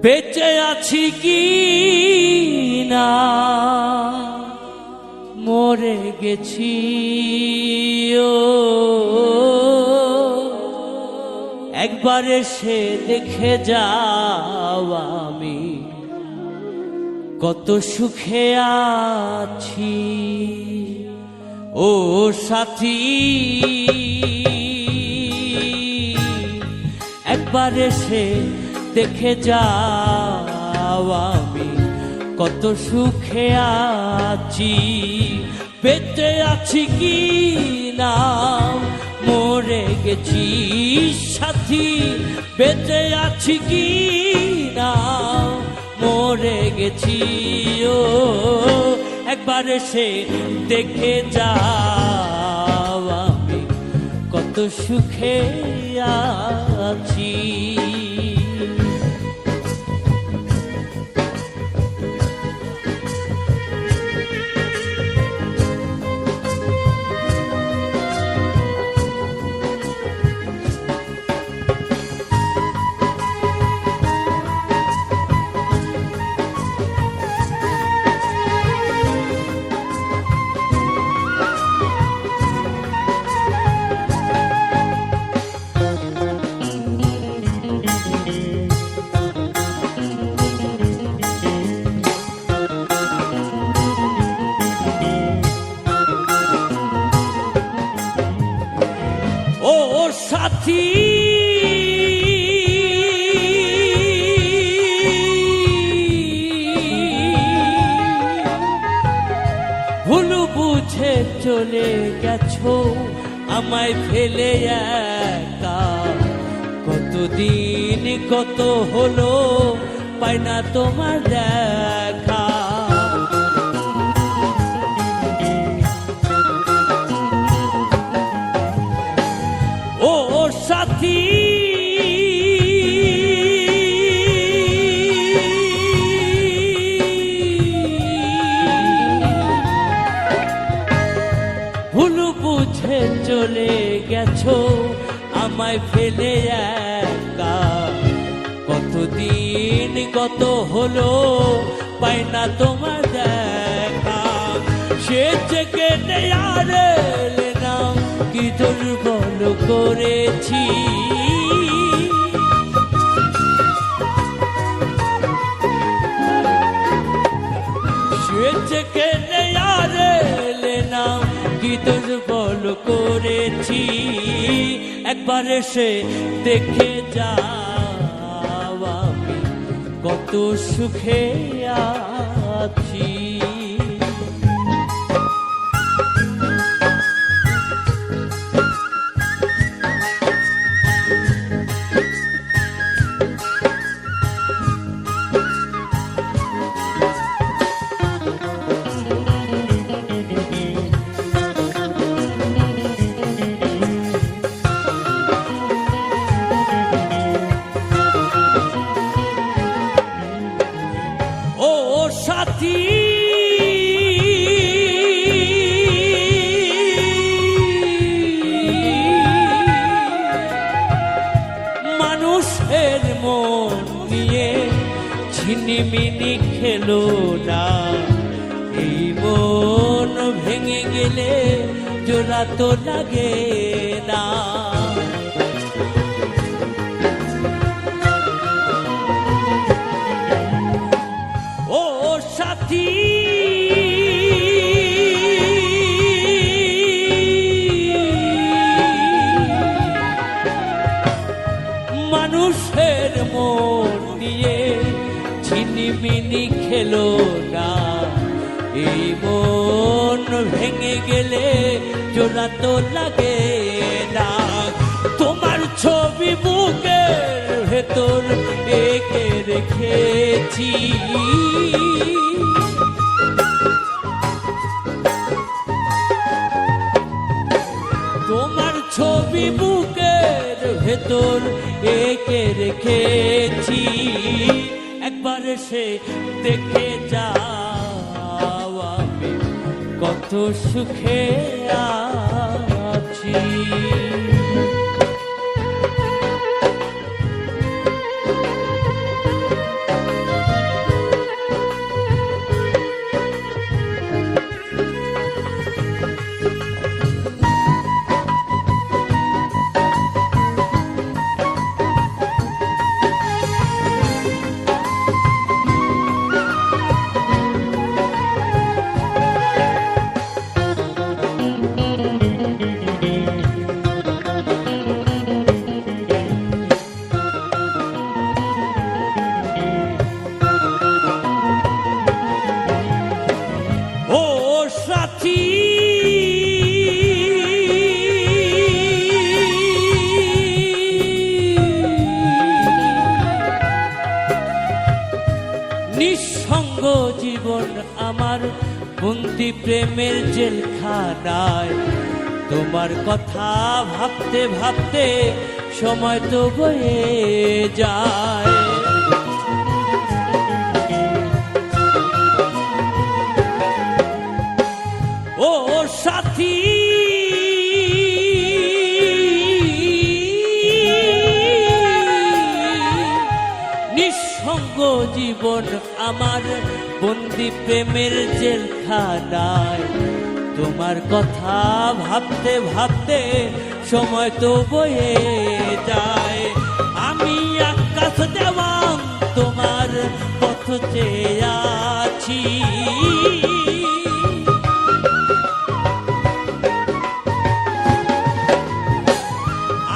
বেঁচে আছি কি না মরে গেছি ও একবার এসে দেখে যাও আমি কত সুখে আছি ও সাথী একবার এসে দেখে যাও আমি কত সুখে আছি বেঁচে আছি কি না মরে গেছি সাথী বেঁচে আছি কি না মরে গেছি ও একবার এসে দেখে যাও আমি কত সুখে আছি সাথী ভুল বুঝে চলে গেছো আমায় ফেলে একা কতদিন কত হলো পাই না তোমার দেখা সাথী ভুল বুঝে চলে গেছো আমায় ফেলে একা কতদিন কত হলো পাই না তোমার দেখা সে থেকে নেয়ারে নাম কি দুর্বল করেছি সে নেয়ারে নাম কি দুর্বল করেছি একবার এসে দেখে যাও আমি কত সুখে আছি সাথী মানুষের মন নিয়ে ছিনিমিনি খেলো না এই মন ভেঙে গেলে জোড়া তো লাগে না সাথী মানুষের মন নিয়ে ছিনিমিনি খেলো না এই মন ভেঙে গেলে জোড়া তো লাগে না তোমার ছবি বুকের ভেতর এঁকে রেখেছি তোমার ছবি বুকের ভেতর এঁকে রেখেছি একবার সে দেখে যাও আমি কত সুখে আছি আমার বন্দি প্রেমের জেলখানায়। তোমার কথা ভাবতে ভাবতে সময় তো বয়ে যায়। ও সাথী, নিঃসঙ্গ জীবন আমার বন্দি প্রেমের জেলখানায়। তোমার কথা ভাবতে ভাবতে সময় তো বয়ে যায়। আমি আকাশ দেওয়ান তোমার পথ চেয়ে আছি।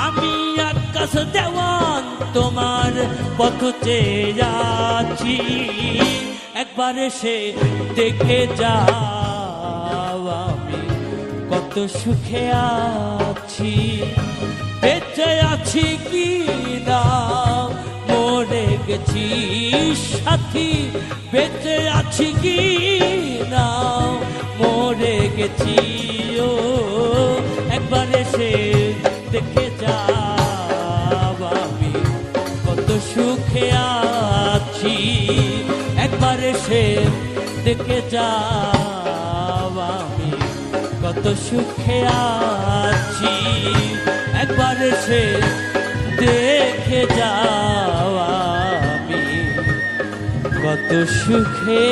আমি আকাশ দেওয়ান তোমার পথ চেয়ে আছি। একবার এসে দেখে যাও আমি কত সুখে আছি। বেঁচে আছি কি না মরে গেছি সাথী, বেঁচে আছি কি না মরে গেছি। ও একবার এসে দেখে যাও আমি কত সুখে আছি। একবার এসে দেখে যাও আমি কত সুখে আছি। একবার এসে দেখে যাও আমি কত সুখে